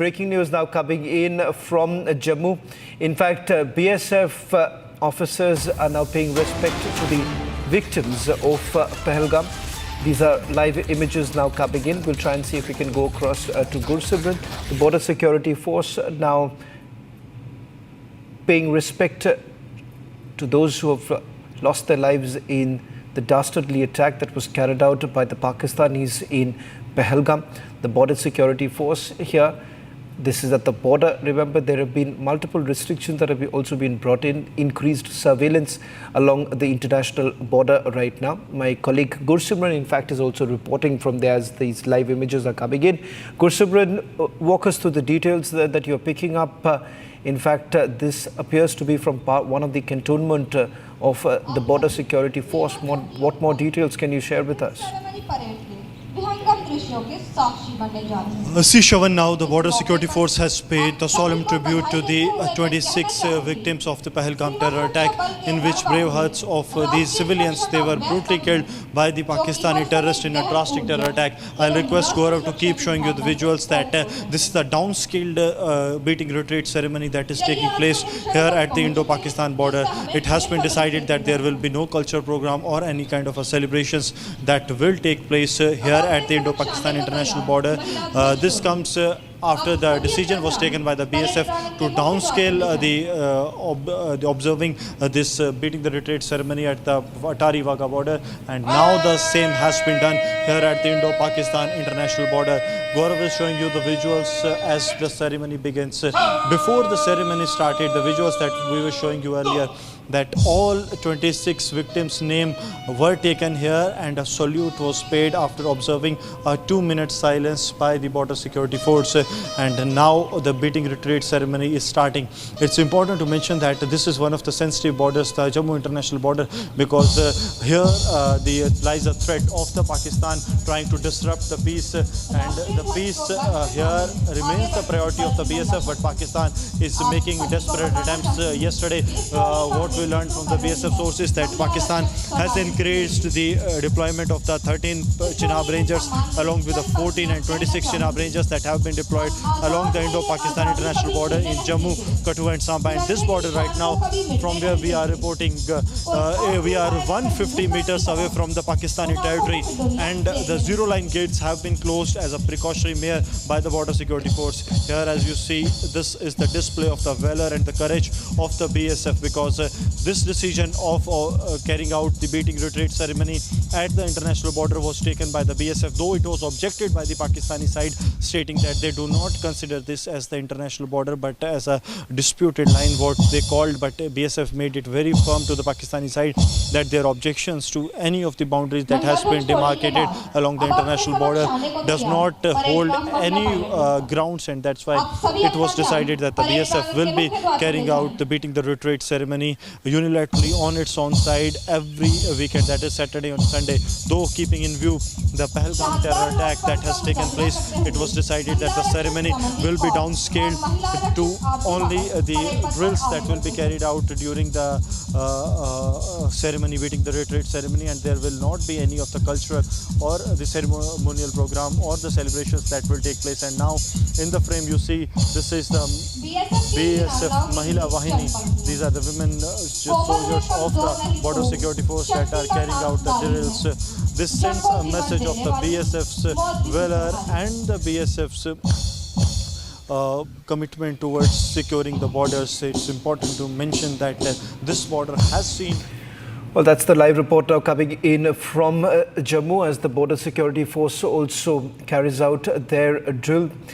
Breaking news now coming in from Jammu. In fact, BSF officers are now paying respect to the victims of Pahalgam. These are live images now coming in. We'll try and see if we can go across to Gursimran. The Border Security Force now paying respect to those who have lost their lives in the dastardly attack that was carried out by the Pakistanis in Pahalgam. The Border Security Force here, this is at the border. Remember, there have been multiple restrictions that have also been brought in, increased surveillance along the international border right now. My colleague Gursimran, in fact, is also reporting from there as these live images are coming in. Gursimran, walk us through the details that you're picking up. In fact, this appears to be from one of the cantonment of the Border Security Force. What more details can you share with us? See, Shravan, now the Border Security Force has paid the solemn tribute to the 26 victims of the Pahalgam terror attack, in which brave hearts of these civilians, they were brutally killed by the Pakistani terrorists in a drastic terror attack. I'll request Gaurav to keep showing you the visuals that this is the downscaled beating retreat ceremony that is taking place here at the Indo-Pakistan border. It has been decided that there will be no culture program or any kind of a celebrations that will take place here at the Indo-Pakistan international border. This comes after the decision was taken by the BSF to downscale the observing this beating the retreat ceremony at the Atari Wagah border, and now the same has been done here at the Indo-Pakistan international border. Gaurav is showing you the visuals as the ceremony begins. Before the ceremony started, the visuals that we were showing you earlier, that all 26 victims' names were taken here and a salute was paid after observing a 2-minute silence by the Border Security Force. And now the beating retreat ceremony is starting. It's important to mention that this is one of the sensitive borders, the Jammu international border, because here lies a threat of the Pakistan trying to disrupt the peace, and the peace here remains the priority of the BSF, but Pakistan is making desperate attempts. Yesterday, what we learned from the BSF sources that Pakistan has increased the deployment of the 13 Chenab Rangers along with the 14 and 26 Chenab Rangers that have been deployed along the Indo-Pakistan international border in Jammu, Kathua and Samba. And this border right now, from where we are reporting, we are 150 meters away from the Pakistani territory, and the zero line gates have been closed as a precautionary measure by the Border Security Force. Here, as you see, this is the display of the valor and the courage of the BSF, because this decision of carrying out the beating retreat ceremony at the international border was taken by the BSF, though it was objected by the Pakistani side, stating that they do not consider this as the international border but as a disputed line, what they called. But BSF made it very firm to the Pakistani side that their objections to any of the boundaries that has been demarcated along the international border does not hold any grounds, and that's why it was decided that the BSF will be carrying out the beating the retreat ceremony unilaterally on its own side every weekend, that is Saturday and Sunday. Though keeping in view the Pahalgam terror attack that has taken place, it was decided that the ceremony will be downscaled to only the drills that will be carried out during the ceremony, beating the retreat ceremony, and there will not be any of the cultural or the ceremonial program or the celebrations that will take place. And now in the frame you see, this is the BSF Mahila Wahini. These are the women soldiers of the Border Security Force that are carrying out the drills. This sends a message of the BSF's valor and the BSF's commitment towards securing the borders. It's important to mention that this border has seen. Well, that's the live report now coming in from Jammu as the Border Security Force also carries out their drill.